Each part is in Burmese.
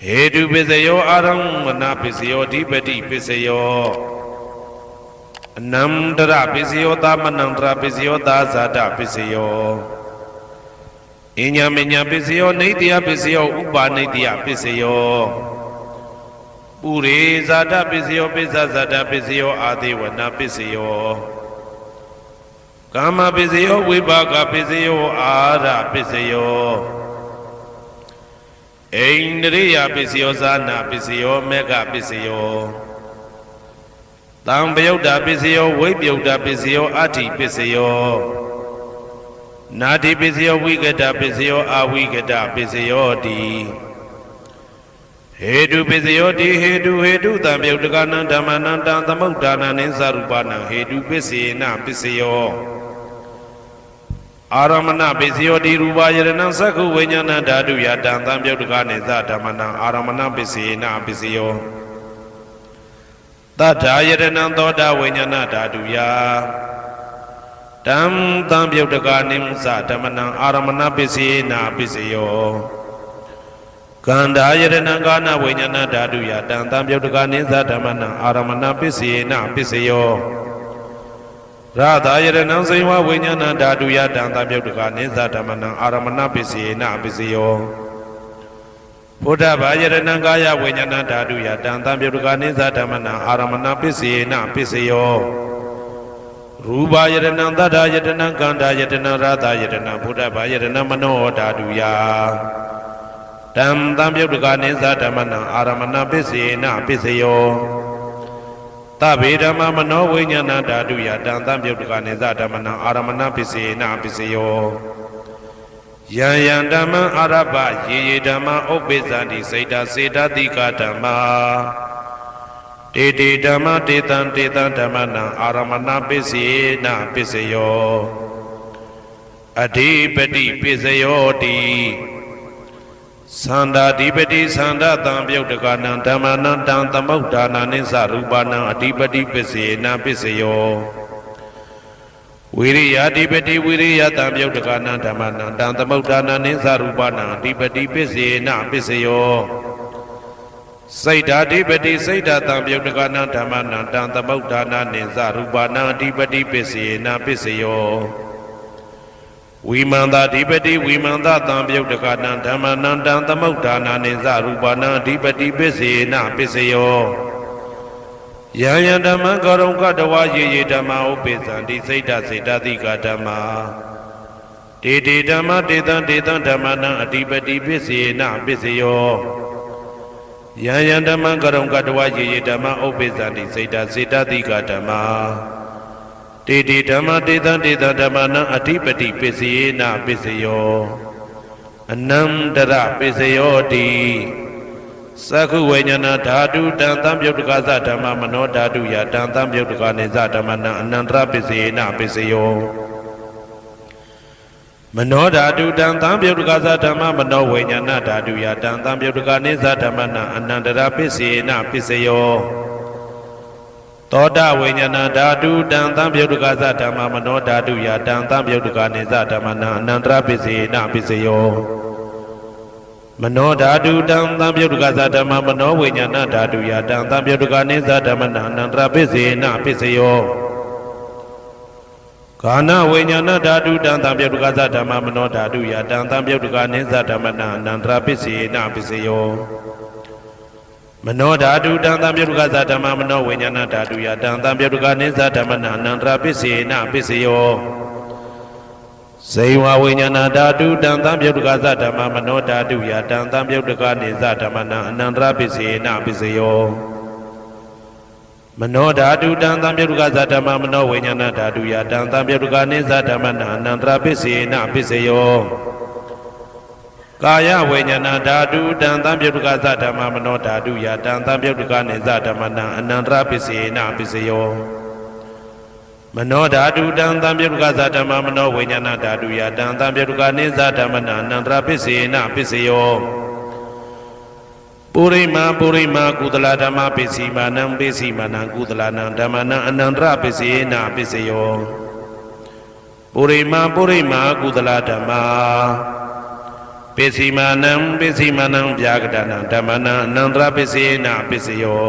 Hedu Pisayo Aramana Pisayo Dipati Pisayo Namdra Pisayo Damanandra Pisayo Dazada Pisayo Inyaminya Pisayo Nidya Pisayo Upa Nidya Pisayo Puri Zada Pisayo Pisazada Pisayo Adiwana Pisayo Kama Pisayo Vibhaga Pisayo Ara Pisayo Indriya Pisayo Zana Pisayo Mega Pisayo Tambayuda Pisayo Vibhyuda Pisayo Ati Pisayo Nadi Pisayo Vigada Pisayo Avigada Pisayo Di Hedu Pisayo Di Hedu Tambayudagana Dhamananda Tamudana Ninsarupana Hedu Pisina Pisayo Aramana Pisayo Di Rubayarana Saku Vinyana Dadu Yadam Tambayudagane Zadamana Aramana Pisina Pisayo Tadayarana Toda Vinyana Dadu Ya Tam Tambayudagane Zadamana Aramana Pisina Pisayo Kandayarana Gana Vinyana Dadu Yadam Tambayudagane Zadamana Aramana Pisina Pisayo Radayarana Saiva Vinyana Dadu Yadam Tambayudagane Zadamana Aramana Pisina Pisayo Buddha Bayarana Gaya Vinyana Dadu Yadam Tambayudagane Zadamana Aramana Pisina Pisayo Rubayarana Dadayarana Kandayarana Radayarana Buddha Bayarana Mano Dadu Ya Tam Tambayudagane Zadamana Aramana Pisina Pisayo Tabidama Mano Vinyana Dadu Yadam Tambayudagane Zadamana Aramana Pisina Pisayo Yayandama Araba Yedama Obezandi Seda Seda Dika Dhamma Dede Dhamma Detan Detan Dhamana Aramana Pisina Pisayo Adipati Pisayo Di Sanda Dipati Sanda Tambayudagana Dhamana Dhammaudana Ninsarupana Adipati Pisina Pisayo Viriya Dipati Viriya Tambayudagana Dhamana Dhammaudana Ninsarupana Adipati Pisina Pisayo Saida Dipati Saida Tambayudagana Dhamana Dhammaudana Ninsarupana Adipati Pisina Pisayo Vimanda Dipati Vimanda Tambayudagana Dhamana Dhammaudana Ninsarupana Adipati Pisina Pisayo Yayandama Garonga Dawa Ye Dhamma Upezandi Saida Saida Dika Dhamma Dede Dhamma Dedan Dedan Dhamana Adipati Pisina Pisayo Yayandama Garonga Dawa Ye Dhamma Upezandi Saida Saida Dika Dhamma Dede Dhamma Dedan Dedan Dhamana Adipati Pisina Pisayo Anandara Pisayo Di Saku Vinyana Dhatu Tambayudagaza Dhamma Mano Dhatu Yadam Tambayudagane Zadamana Anandra Pisina Pisayo Mano Dhatu Tambayudagaza Dhamma Mano Vinyana Dhatu Yadam Tambayudagane Zadamana Anandra Pisina Pisayo Toda Vinyana Dhatu Tambayudagaza Dhamma Mano Dhatu Yadam Tambayudagane Zadamana Anandra Pisina Pisayo Mano Dhatu Tambayudagaza Dhamma Mano Vinyana Dhatu Yadam Tambayudagane Zadamana Anandra Pisina Pisayo Kana Vinyana Dhatu Tambayudagaza Dhamma Mano Dhatu Yadam Tambayudagane Zadamana Anandra Pisina Pisayo Mano Dhatu Tambayudagaza Dhamma Mano Vinyana Dhatu Yadam Tambayudagane Zadamana Anandra Pisina Pisayo Saiva Vinyana Dhatu Tambayudagaza Dhamma Mano Dhatu Yadam Tambayudagane Zadamana Anandra Pisina Pisayo Mano Dhatu Tambayudagaza Dhamma Mano Vinyana Dhatu Yadam Tambayudagane Zadamana Anandra Pisina Pisayo Kaya Vinyana Dhatu Tambayudagaza Dhamma Mano Dhatu Yadam Tambayudagane Zadamana Anandra Pisina Pisayo Mano Dhatu Tambayudagaza Dhamma Mano Vinyana Dhatu Yadam Tambayudagane Zadamana Anandra Pisina Pisayo Purima Purima Kudala Dhamma Pisimanam Pisimanam Kudalanam Dhammana Anandra Pisina Pisayo Purima Purima Kudala Dhamma ပိစီမာနံဗျာကတနံဓမ္မနံအနန္တရပစ္စေနပစ္စယော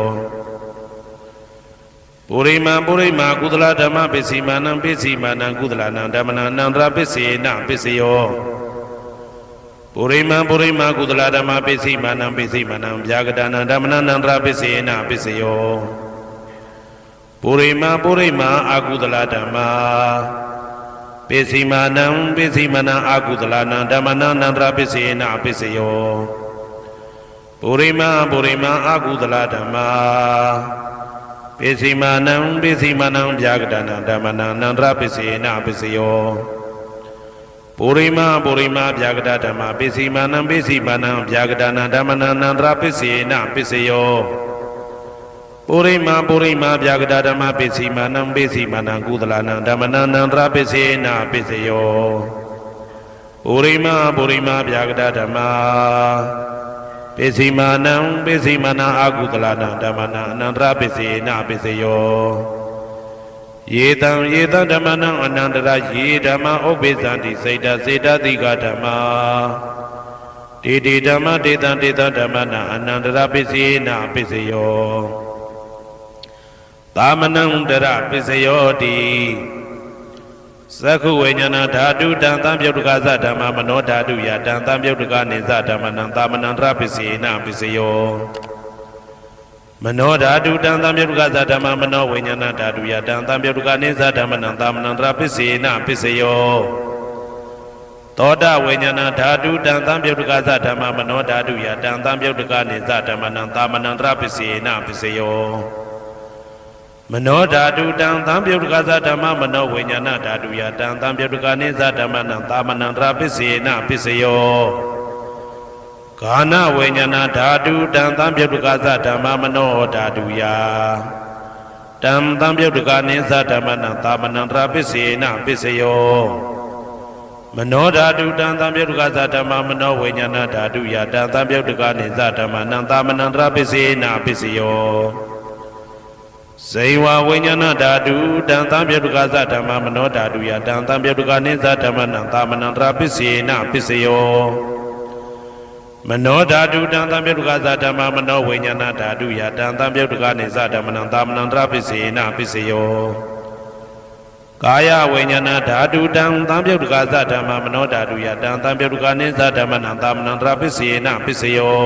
ပုရိမာကုသလဓမ္မပိစီမာနံကုသလနံဓမ္မနံအနန္တရပစ္စေနပစ္စယောပုရိမာကုသလဓမ္မပိစီမာနံဗျာကတနံဓမ္မနံအနန္တရပစ္စေနပစ္စယောပုရိမာအကုသလဓမ္မပိစီမာနံအကုသလနံဓမ္မနံအနန္တရပစ္စေနပစ္စယောပုရိမာအကုသလဓမ္မပိစီမာနံဗျာကတနံဓမ္မနံအနန္တရပစ္စေနပစ္စယောပုရိမာဗျာကတဓမ္မပိစီမာနံဗျာကတနံဓမ္မနံအနန္တရပစ္စေနပစ္စယောပုရိမာဗျာကတဓမ္မပိစီမာနံကုသလနံဓမ္မနံအနန္တရပစ္စေနပစ္စယောပုရိမာဗျာကတဓမ္မပိစီမာနံအကုသလနံဓမ္မနံအနန္တရပစ္စေနပစ္စယောယေတံဓမ္မနံအနန္တရယေဓမ္မဥပ္ပိသန္တိစေတတိကဓမ္မတေဓမ္မတေတံဓမ္မနံအနန္တရပစ္စေနပစ္စယောသာမနံတရပစ္စယောတိသက္ခုဝိညာဏဓာတုတံသံပြုတ်တကသဓမ္မမနောဓာတုယတံသံပြုတ်တကနေသဓမ္မနံသာမနံတရပစ္စေနပစ္စယောမနောဓာတုတံသံပြုတ်တကသဓမ္မမနောဝိညာဏဓာတုယတံသံပြုတ်တကနေသဓမ္မနံသာမနံတရပစ္စေနပစ္စယောသောတဝိညာဏဓာတုတံသံပြုတ်တကသဓမ္မမနောဓာတုယတံသံပြုတ်တကနေသဓမ္မနံသာမနံတရပစ္စေနပစ္စယောမနောဓာတုတံသံပြုတ်တကသဓမ္မမနောဝိညာဏဓာတုယတံသံပြုတ်တကနေသဓမ္မနံသာမနံတရပစ္စေနပစ္စယောဂာနဝိညာဏဓာတုတံသံပြုတ်တကသဓမ္မမနောဓာတုယတံသံပြုတ်တကနေသဓမ္မနံသာမနံတရပစ္စေနပစ္စယောမနောဓာတုတံသံပြုတ်တကသဓမ္မမနောဝိညာဏဓာတုယတံသံပြုတ်တကနေသဓမ္မနံသာမနံတရပစ္စေနပစ္စယောဇေဝဝိညာဏဓာတုတံသံပြုတ်တကသဓမ္မမနောဓာတုယတံသံပြုတ်တကနေသဓမ္မနံသာမနံတရပစ္စေနပစ္စယောမနောဓာတုတံသံပြုတ်တကသဓမ္မမနောဝိညာဏဓာတုယတံသံပြုတ်တကနေသဓမ္မနံသာမနံတရပစ္စေနပစ္စယောကာယဝိညာဏဓာတုတံသံပြုတ်တကသဓမ္မမနောဓာတုယတံသံပြုတ်တကနေသဓမ္မနံသာမနံတရပစ္စေနပစ္စယော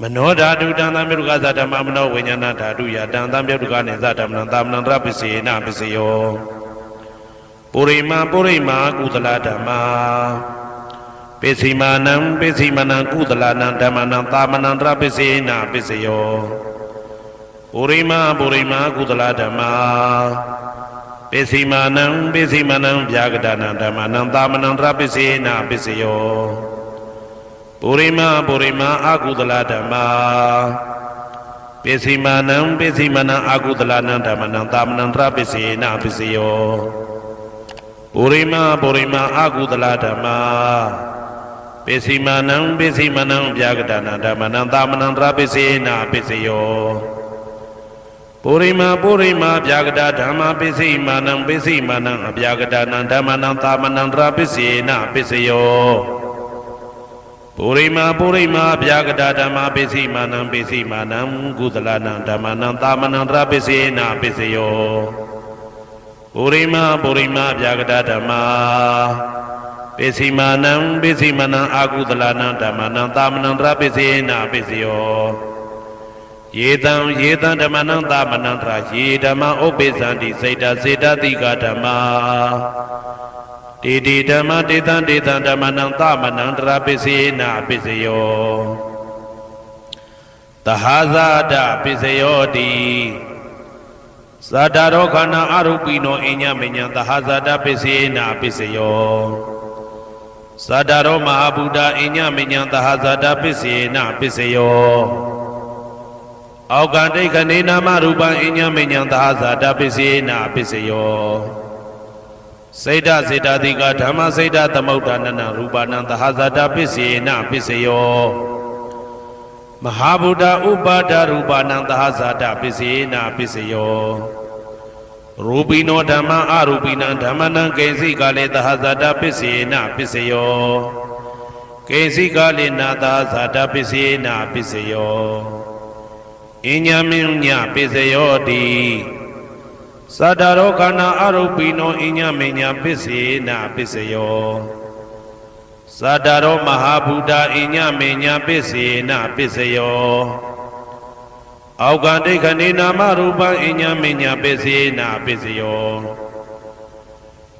မနောဓာတုတံသံပြုတ်တကသဓမ္မမနောဝိညာဏဓာတုယတံသံပြုတ်တကနေသဓမ္မနံသာမနံတရပစ္စေနပစ္စယောပုရိမာကုသလဓမ္မပိစီမာနံကုသလနံဓမ္မနံသာမနံတရပစ္စေနပစ္စယောပုရိမာကုသလဓမ္မပိစီမာနံဗျာကတနံဓမ္မနံသာမနံတရပစ္စေနပစ္စယောပုရိမာအကုသလဓမ္မပိစီမာနံအကုသလနံဓမ္မနံသာမနံတရပစ္စေနပစ္စယောပုရိမာအကုသလဓမ္မပိစီမာနံဗျာကတနံဓမ္မနံသာမနံတရပစ္စေနပစ္စယောပုရိမာဗျာကတဓမ္မပိစီမာနံအဗျာကတနံဓမ္မနံသာမနံတရပစ္စေနပစ္စယောပုရိမာဗျာကတဓမ္မပိစီမာနံကုသလနံဓမ္မနံသာမနံတရပစ္စေနပစ္စယောပုရိမာဗျာကတဓမ္မပိစီမာနံအကုသလနံဓမ္မနံသာမနံတရပစ္စေနပစ္စယောယေတံဓမ္မနံသာမနံတရယေဓမ္မဥပ္ပိသန္တိစေတတိကဓမ္မတေဓမ္မတေတံဓမ္မနံသာမနံတရပစ္စေနပစ္စယောသဟာဇာတပစ္စယောတိသတ္တရောခန္ဓာအရုပိနောအညမညံသဟာဇာတပစ္စေနပစ္စယောသတ္တရောမဟာဗုဒ္ဓအညမညံသဟာဇာတပစ္စေနပစ္စယောအောက်ကတိခဏေနာမရူပံအညမညံသဟာဇာတပစ္စေနပစ္စယောစေတတိကဓမ္မစေတသမုဋ္ဌာနနရူပနံသဟာဇာတပစ္စေနပစ္စယောမဟာဗုဒ္ဓဥပါဒရူပနံသဟာဇာတပစ္စေနပစ္စယောရူပိနောဓမ္မအရူပိနံဓမ္မနံကိဉ္စိကလေသဟာဇာတပစ္စေနပစ္စယော ကေစီကာလိနာသာဇာတပစ္စေနာပစ္စယောအညမင်းညပစ္စယောတိသတ္တရောခန္ဓာအရုပိနောအညမင်းညပစ္စေနာပစ္စယောသတ္တရောမဟာဗုဒ္ဓအညမင်းညပစ္စေနာပစ္စယောအောက်ကဒိဋ္ဌနေနာမရူပံအညမင်းညပစ္စေနာပစ္စယော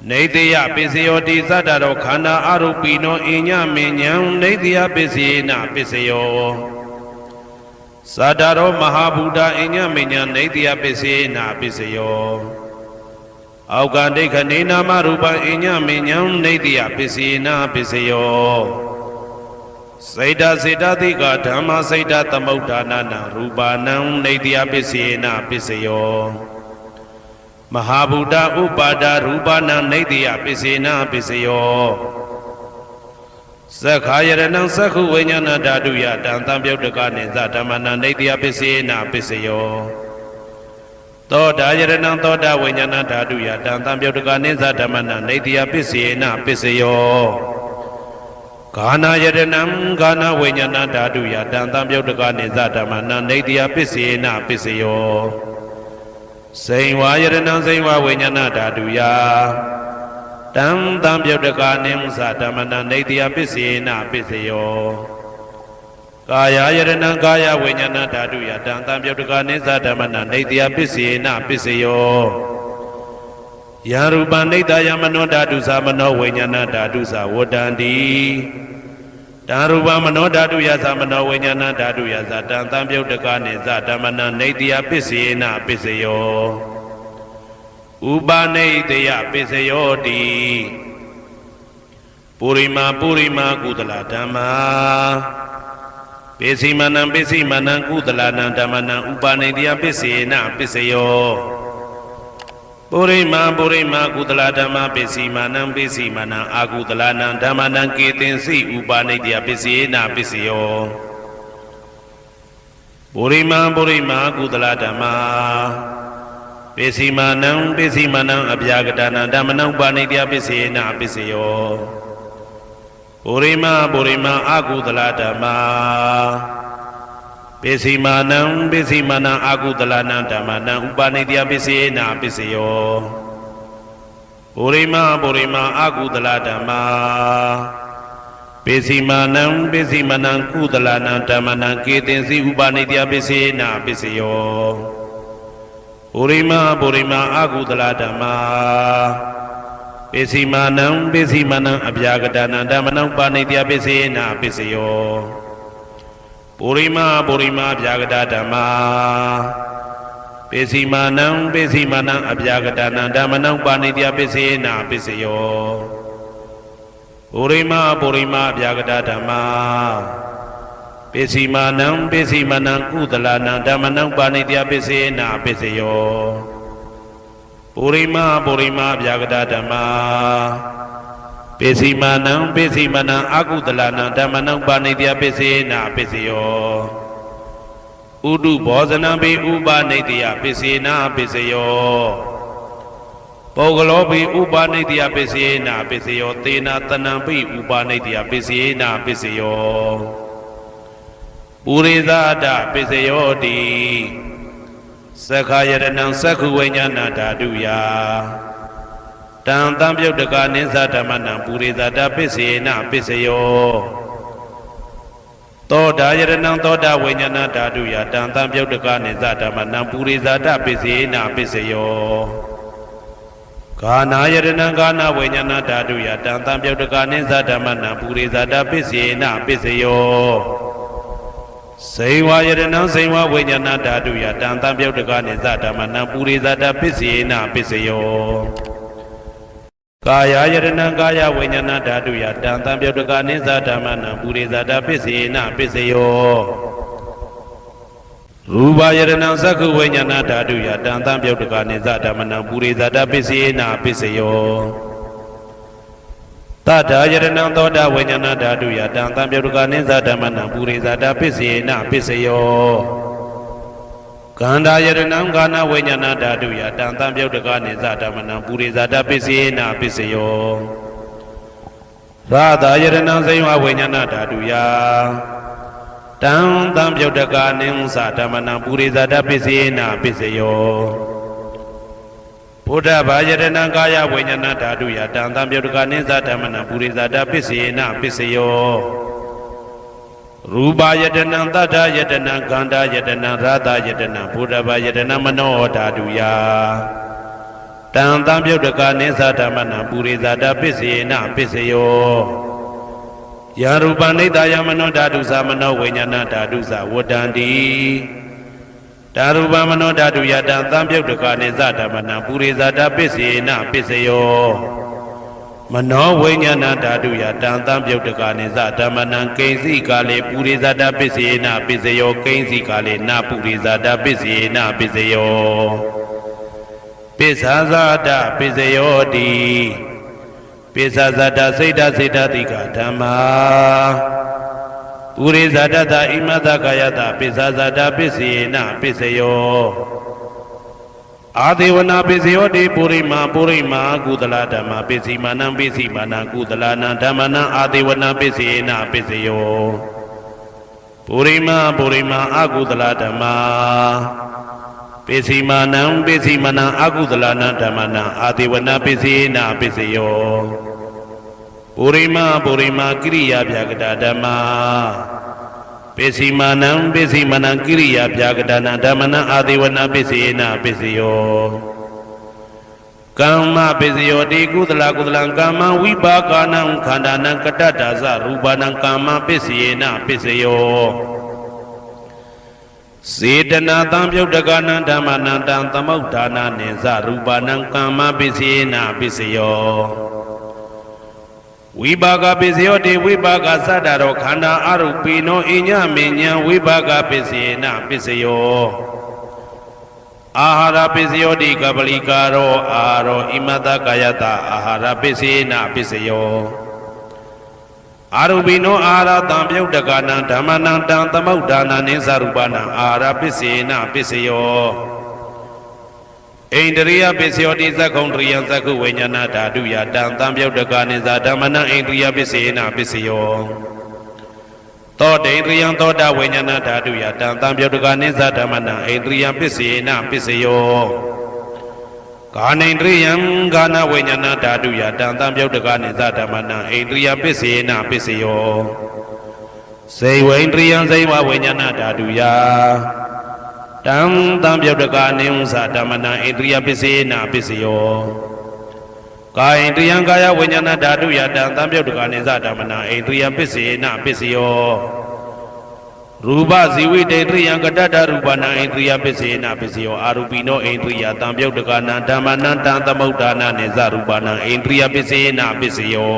နေတယပစ္စယောတိသတ္တရောခန္ဓာအရုပိနောအညမင်းညံနေတယပစ္စေနာပစ္စယောသတ္တရောမဟာဗုဒ္ဓအညမညနေတယပစ္စေနာပစ္စယောအောက်ကဒိဋ္ဌနေနာမရူပံအညမညံနေတယပစ္စေနာပစ္စယောစေတစေတသိကဓမ္မစေတသမုဋ္ဌာနာနာရူပနံနေတယပစ္စေနာပစ္စယောမဟာဗုဒ္ဓဥပါဒရူပနံနေတယပစ္စေနာပစ္စယောသက္ခာယရဏံသက္ခုဝိညာဏဓာတုယတံသံပြုတ်တကနေသဓမ္မနံနေတယပစ္စေနာပစ္စယောသောတာယရဏံသောတာဝိညာဏဓာတုယတံသံပြုတ်တကနေသဓမ္မနံနေတယပစ္စေနာပစ္စယောဂာနာယရဏံဂာနာဝိညာဏဓာတုယတံသံပြုတ်တကနေသဓမ္မနံနေတယပစ္စေနာပစ္စယောစိန်ဝါယရဏံစိန်ဝါဝိညာဏဓာတုယတံသံပြုတ်တကနေသဓမ္မနံနေတယပစ္စေနာပစ္စယောကာယယရဏံကာယဝိညာဏဓာတုယတံသံပြုတ်တကနေသဓမ္မနံနေတယပစ္စေနာပစ္စယောယံရူပံနေတယမနောဓာတုသမနောဝိညာဏဓာတုသဝတ္တန္တိတံရူပမနောဓာတုယသမနောဝိညာဏဓာတုယသတံသံပြုတ်တကနေသဓမ္မနံနေတယပစ္စေနာပစ္စယောဥပနိတယပစ္စယောတိပုရိမာပုရိမာကုသလဓမ္မာပိစိမနံပိစိမနံကုသလနံဓမ္မနံဥပနိတယပစ္စေနာပစ္စယောပုရိမာပုရိမာကုသလဓမ္မာပိစိမနံပိစိမနံအာကုသလနံဓမ္မနံကေတင်စိဥပနိတယပစ္စေနာပစ္စယောပုရိမာပုရိမာကုသလဓမ္မာပိစိမနံပိစိမနံအဗျာကတနံဓမ္မနံဥပနိတယပစ္စေနာပစ္စယောပုရိမာပုရိမာအာကုသလဓမ္မာပိစိမနံပိစိမနံအာကုသလနံဓမ္မနံဥပနိတယပစ္စေနာပစ္စယောပုရိမာပုရိမာအာကုသလဓမ္မာပိစိမနံပိစိမနံကုသလနံဓမ္မနံကေတင်စီဥပနိတယပစ္စေနာပစ္စယောပုရိမာပုရိမာအာကုသလဓမ္မာပိစိမနံပိစိမနံအဗျာကတနံဓမ္မနံဥပနိတယပစ္စေနာပစ္စယောပုရိမာပုရိမာအဗျာကတဓမ္မာပိစိမနံပိစိမနံအဗျာကတနံဓမ္မနံဥပနိတယပစ္စေနာပစ္စယောပုရိမာပုရိမာအဗျာကတဓမ္မာပိစိမနံပိစိမနံကုသလနံဓမ္မနံဥပနိတယပစ္စေနာပစ္စယောပုရိမာပုရိမာအဗျာကတဓမ္မာပိစိမနံပိစိမနံအာကုသလနံဓမ္မနံဥပနိတယပစ္စေနာပစ္စယောဥဒုဘောဇနံပိဥပနိတယပစ္စေနာပစ္စယောပုဂ္ဂလောပိဥပနိတယပစ္စေနာပစ္စယောသေနာတနံပိဥပနိတယပစ္စေနာပစ္စယောပုရိသဒပစ္စယောတိသက္ခာယရဏံသက္ခုဝိညာဏဓာတုယတံသံပြုတ်တကနိသဓမ္မနံပုရိသဒပစ္စေနာပစ္စယောသောတာယရဏံသောတာဝိညာဏဓာတုယတံသံပြုတ်တကနိသဓမ္မနံပုရိသဒပစ္စေနာပစ္စယောဂာနာယရဏံဂာနာဝိညာဏဓာတုယတံသံပြုတ်တကနိသဓမ္မနံပုရိသဒပစ္စေနာပစ္စယောစေဝါယရဏံစေဝါဝိညာဏဓာတုယတံသံပြုတ်တကနိသဓမ္မနံပုရိသဒပစ္စေနာပစ္စယောကာယယရဏံကာယဝိညာဏဓာတုယတံသံပြုတ်တကနိသဓမ္မနံပုရိသဒပစ္စေနာပစ္စယောရူပယရဏံသက္ခုဝိညာဏဓာတုယတံသံပြုတ်တကနိသဓမ္မနံပုရိသဒပစ္စေနာပစ္စယောတထာယရဏံသောတာဝိညာဏဓာတုယတံသံပြုတ်တကနိသဓမ္မနံပုရိသဒပစ္စေနာပစ္စယောကန္တာယရဏံကာနဝိညာဏဓာတုယတံသံပြုတ်တကနိသဓမ္မနံပုရိသဒပစ္စေနာပစ္စယော ရာသာယရဏံဇိဝဝိညာဏဓာတုယတံတံပြုတ်တကာနိသဓမ္မနံပုရိသတပစ္စေနပစ္စယောဘုဒ္ဓဘာယရဏံကာယဝိညာဏဓာတုယတံတံပြုတ်တကာနိသဓမ္မနံပုရိသတပစ္စေနပစ္စယောရူပယတနံတတ္ထယတနံခန္ဓာယတနံရာသယတနံဘုဒ္ဓဘာယတနံမနောဓာတုယတံတံပြုတ်တကာနိသဓမ္မနံပုရိသတပစ္စေနပစ္စယောယာရူပနိတယမနောဓာတုသမနောဝိညာဏဓာတုသဝတ္တန္တိဓာရူပမနောဓာတုယတံသံပြုတ်တကာနိသဓမ္မနံပုရိသတပစ္စေနပစ္စယောမနောဝိညာဏဓာတုယတံသံပြုတ်တကာနိသဓမ္မနံကိဉ္စီကာလေပုရိသတပစ္စေနပစ္စယောကိဉ္စီကာလေနပုရိသတပစ္စေနပစ္စယောပိစ္ဆာဇာတပစ္စယောတိပိစ္ဆာဇာတစိတ်တစိတ်တတိကဓမ္မာပုရိသတတဣမတကာယတပိစ္ဆာဇာတပစ္စေနပစ္စယောအာဒေဝနာပစ္စယောတိပုရိမာကုသလဓမ္မာပစ္စည်းမာနံပစ္စည်းမာနံကုသလနာဓမ္မနံအာဒေဝနာပစ္စေနပစ္စယောပုရိမာအကုသလဓမ္မာပစ္စည်းမာနံအကုသလနာဓမ္မနံအာဒေဝနာပစ္စေနပစ္စယောပုရိမာကိရိယာဗျာကတဓမ္မာပစ္စည်းမာနံကိရိယာဗျာကတနာဓမ္မနံအာဒေဝနာပစ္စေနပစ္စယောကမ္မပစ္စယောတိကုသလကမ္မဝိပါကနံခန္ဓာနံကတ္တဒါဇရူပနံကမ္မပစ္စေနပစ္စယောစေတနာတံပြုတ်တကနံဓမ္မနံတံသမုဋ္ဌာနာနိသရူပနံကမ္မပစ္စေနပစ္စယောဝိပါကပစ္စယောတိဝိပါကသတ္တရောခန္ဓာအရုပိနောအညမဉ္ဇံဝိပါကပစ္စေနပစ္စယောအာဟာရပစ္စယောတိကပလိကာရောအာရောဣမတကာယတအာဟာရပစ္စေနပစ္စယောအာရုပိနောအာဟာရတံပြုတ်တကနံဓမ္မနံတံသမုဋ္ဌာနာနိသရူပနံအာဟာရပစ္စေနပစ္စယောဣန္ဒရိယပစ္စယောတိသက္ကုံတရိယသက္ကုဝိညာဏဓာတုယတံသံပြုတ်တကာနိသဓမ္မနံဣန္ဒရိယပစ္စေနပစ္စယောသောတေန္ဒရိယသောတဝိညာဏဓာတုယတံသံပြုတ်တကာနိသဓမ္မနံဣန္ဒရိယပစ္စေနပစ္စယောကာနိန္ဒရိယကာနဝိညာဏဓာတုယတံသံပြုတ်တကာနိသဓမ္မနံဣန္ဒရိယပစ္စေနပစ္စယောစေဝိန္ဒရိယဇိဝဝိညာဏဓာတုယတံသံပြုတ်တကာနိသဓမ္မနံဣန္ဒရိယပစ္စေနပစ္စယောကာယိန္ဒရိယကာယဝိညာဏဓာတုယတံသံပြုတ်တကာနိသဓမ္မနံဣန္ဒရိယပစ္စေနပစ္စယောရူပဇီဝိတေတရိယကတ္တရူပနံဣန္ဒရိယပစ္စေနပစ္စယောအာရူပိနောဣန္ဒရိယတံပြုတ်တကာနံဓမ္မနံတံသမုဋ္ဌာနာနိသရူပနံဣန္ဒရိယပစ္စေနပစ္စယော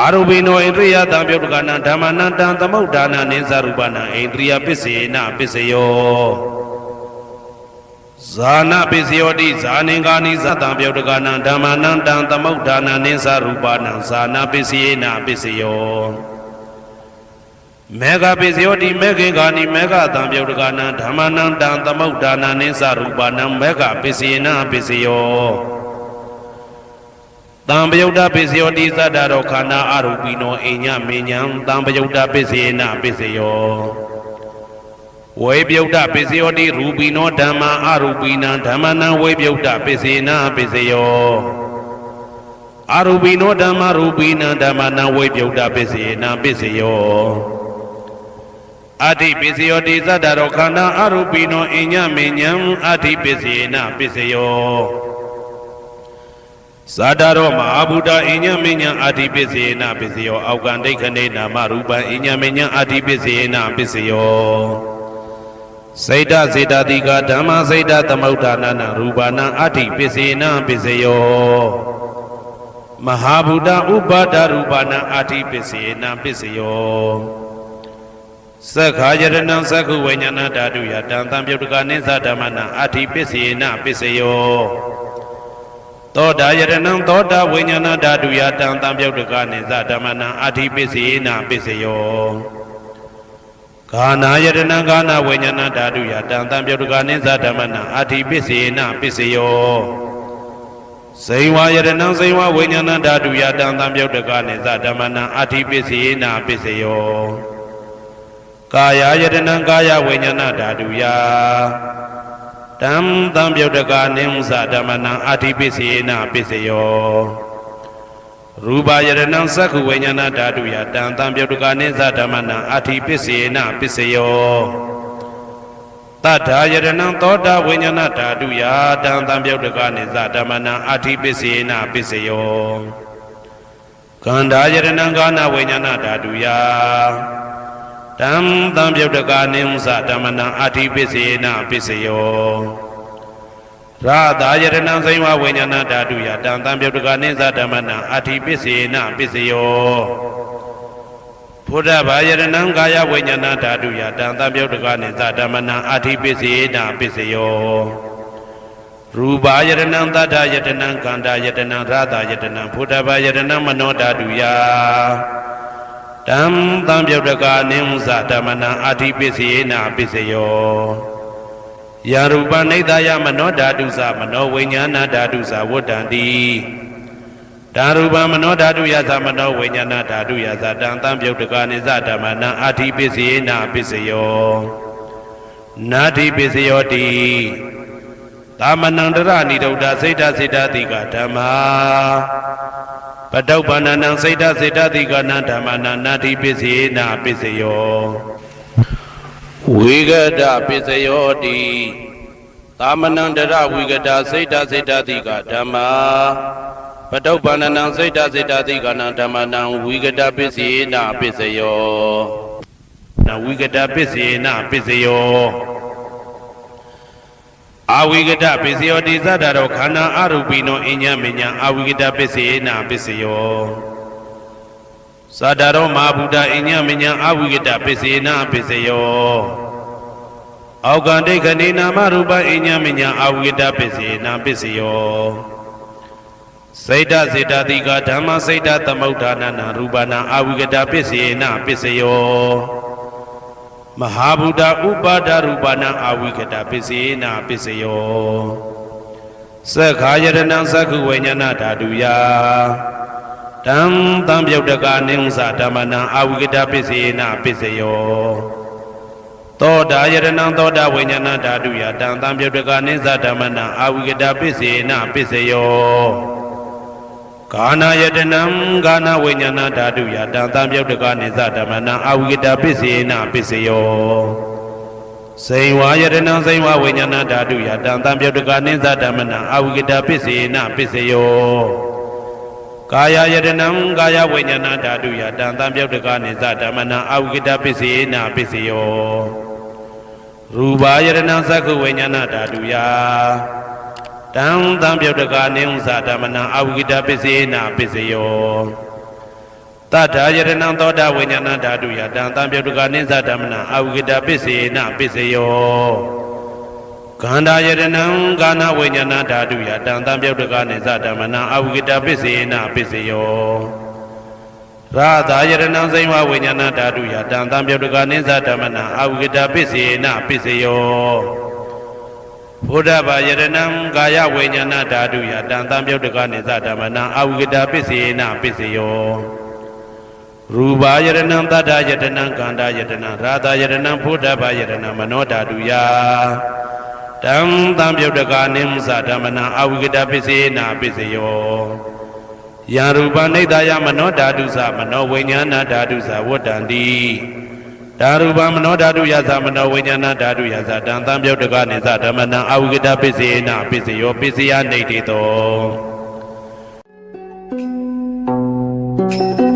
အာရူပိနောဣန္ဒရိယတံပြုတ်တကာနံဓမ္မနံတံသမုဋ္ဌာနာနိသရူပနံဣန္ဒရိယပစ္စေနပစ္စယောဇာနာပစ္စယောတိဇာနိကာနိသတံပြုတ်တကာနံဓမ္မနံတံသမုဋ္ဌာနာနိသရူပနံဇာနာပစ္စေနပစ္စယောမေဃပစ္စယောတိမေခေကာနိမေဃတံပြုတ်တကာနံဓမ္မနံတံသမုဋ္ဌာနာနိသရူပနံမေဃပစ္စေနပစ္စယောတံပယုတ်တပစ္စယောတိသတ္တရောခန္ဓာအရူပိနောအိညမေညံတံပယုတ်တပစ္စေနပစ္စယောဝေပယုတ်တပစ္စယောတိရူပိနောဓမ္မာအရူပိနံဓမ္မနံဝေပယုတ်တပစ္စေနပစ္စယောအရူပိနောဓမ္မာရူပိနံဓမ္မနံဝေပယုတ်တပစ္စေနပစ္စယောအဋ္ဌိပစ္စယောတိသတ္တရောခန္ဓာအရူပိနောအိညမေညံအဋ္ဌိပစ္စေနပစ္စယောဇာတရောမဟာဗုဒ္ဓအိညမေညံအဋ္ဌိပစ္စေနပစ္စယောအောက်ကံဒိဋ္ဌနေနာမရူပံအိညမေညံအဋ္ဌိပစ္စေနပစ္စယောစိတ်တစေတတိကဓမ္မစိတ်တသမုဋ္ဌာနာနရူပနံအဋ္ဌိပစ္စေနပစ္စယောမဟာဗုဒ္ဓဥပါဒရူပနံအဋ္ဌိပစ္စေနပစ္စယောသက္ခာယရဏံသက္ခုဝိညာဏဓာတုယတံသံပြုတ်တကာနိသဓမ္မနံအဋ္ဌိပစ္စေနပစ္စယောသောတာယရဏံသောတာဝိညာဏဓာတုယတံသံပြုတ်တကာနိသဓမ္မနံအဋ္ဌိပစ္စေနပစ္စယောဂာနာယရဏံဂာနာဝိညာဏဓာတုယတံသံပြုတ်တကာနိသဓမ္မနံအဋ္ဌိပစ္စေနပစ္စယော စိန်ဝါယရဏံစိန်ဝါဝိညာဏဓာတုယတံသံပြုတ်တကနိသဓမ္မနံအာတိပစ္စေနာပစ္စယောကာယယတနံကာယဝိညာဏဓာတုယတံသံပြုတ်တကနိသဓမ္မနံအာတိပစ္စေနာပစ္စယောရူပယရဏံသက္ခုဝိညာဏဓာတုယတံသံပြုတ်တကနိသဓမ္မနံအာတိပစ္စေနာပစ္စယောတထာယရဏံသောတာဝိညာဏဓာတုယတံသံပြုတ်တကနိသဓမ္မနံအာတိပစ္စေနာပစ္စယောကန္ဓာယရဏံကာနဝိညာဏဓာတုယတံသံပြုတ်တကနိသဓမ္မနံအာတိပစ္စေနာပစ္စယောရာသာယရဏံစိဝဝိညာဏဓာတုယတံသံပြုတ်တကနိသဓမ္မနံအာတိပစ္စေနာပစ္စယောဘုဒ္ဓဘာယရဏံကာယဝိညာဏဓာတုယတံသံပြုတ်တကနိသဓမ္မနံအာတိပစ္စေနာပစ္စယောရူပယရဏံသတ္တယတနံကန္တာယတနံရာသာယတနံဘုဒ္ဓဘာယရဏံမနောဓာတုယတံသံပြုတ်တကနိသဓမ္မနံအာတိပစ္စေနာပစ္စယောယရူပနိဒာယမနောဓာတုသမနောဝိညာဏဓာတုသဝတ္တံတိဓာရူပမနောဓာတုယသမနောဝိညာဏဓာတုယသတံသံပြုတ်တကနိသဓမ္မနံအာတိပစ္စေနာပစ္စယောနာတိပစ္စယောတိသမနံတရဏိဒုဒ္ဓစိတ်တစိတ္တတိကဓမ္မာပတုပ္ပန္နံစိတ်တစိတ္တတိကနံဓမ္မနံနာတိပစ္စေနာပစ္စယောဝိဂဒပစ္စယောတိသမနံတရဝိဂဒစိတ်တစိတ္တတိကဓမ္မာပတုပ္ပန္နံစိတ်တစိတ္တတိကနံဓမ္မနံဝိဂဒပစ္စေနာပစ္စယောနဝိဂဒပစ္စေနာပစ္စယောအာဝိကတပစ္စယောတိသတ္တရောခန္ဓာအရူပိနောအညမညာအာဝိကတပစ္စေနာပစ္စယောသတ္တရောမဟာဗုဒ္ဓအညမညာအာဝိကတပစ္စေနာပစ္စယောအောက်ကံဒိဋ္ဌိနာမရူပအညမညာအာဝိကတပစ္စေနာပစ္စယောစိတ်တစေတတိကဓမ္မစိတ်တသမုဋ္ဌာနနာရူပနာအာဝိကတပစ္စေနာပစ္စယောမဟာဗုဒ္ဓဥပါဒရူပနာအာဝိကတပစ္စေနာပစ္စယောသက္ခာယရဏံသက္ခုဝိညာဏဓာတုယတံသံပြုတ်တကနိသဓမ္မနံအာဝိကတပစ္စေနာပစ္စယောသောတာယရဏံသောတာဝိညာဏဓာတုယတံသံပြုတ်တကနိသဓမ္မနံအာဝိကတပစ္စေနာပစ္စယောကာနာယတနံကာနဝိညာဏဓာတုယတံသံပြုတ်တကနိသဓမ္မနံအာဝိကတပစ္စေနာပစ္စယောစိန်ဝါယတနံစိန်ဝဝိညာဏဓာတုယတံသံပြုတ်တကနိသဓမ္မနံအာဝိကတပစ္စေနာပစ္စယောကာယယတနံကာယဝိညာဏဓာတုယတံသံပြုတ်တကနိသဓမ္မနံအာဝိကတပစ္စေနာပစ္စယောရူပယတနံသက္ခုဝိညာဏဓာတုယတံသံပြုတ်တကနိသဓမ္မနံအာဝိကတပစ္စေနာပစ္စယောတထာယရဏံသောတာဝိညာဏဓာတုယတံသံပြုတ်တကနိသဓမ္မနံအာဝိကတပစ္စေနာပစ္စယောကန္ဓာယရဏံကာနဝိညာဏဓာတုယတံသံပြုတ်တကနိသဓမ္မနံအာဝိကတပစ္စေနာပစ္စယောရာသာယရဏံစိဝဝိညာဏဓာတုယတံသံပြုတ်တကနိသဓမ္မနံအာဝိကတပစ္စေနာပစ္စယောဘုဒ္ဓဘာယရဏံကာယဝိညာဏဓာတုယတံသံပြုတ်တကနိသဓမ္မနံအာဝိကတပစ္စေနာပစ္စယောရူပယရဏံတတ္တယတနံကန္တာယတနံရာသာယရဏံဘုဒ္ဓဘာယရဏံမနောဓာတုယတံသံပြုတ်တကနိသဓမ္မနံအာဝိကတပစ္စေနာပစ္စယောယံရူပနိဒာယမနောဓာတုသမနောဝိညာဏဓာတုသဝတ္တံတိဓာရူပမနောဓာတုယသမနောဝိညာဏဓာတုယသတံသံပြုတ်တကနိသဓမ္မနံအာဝိကတပစ္စေနာပစ္စယောပစ္စယနိဋ္ဌိတော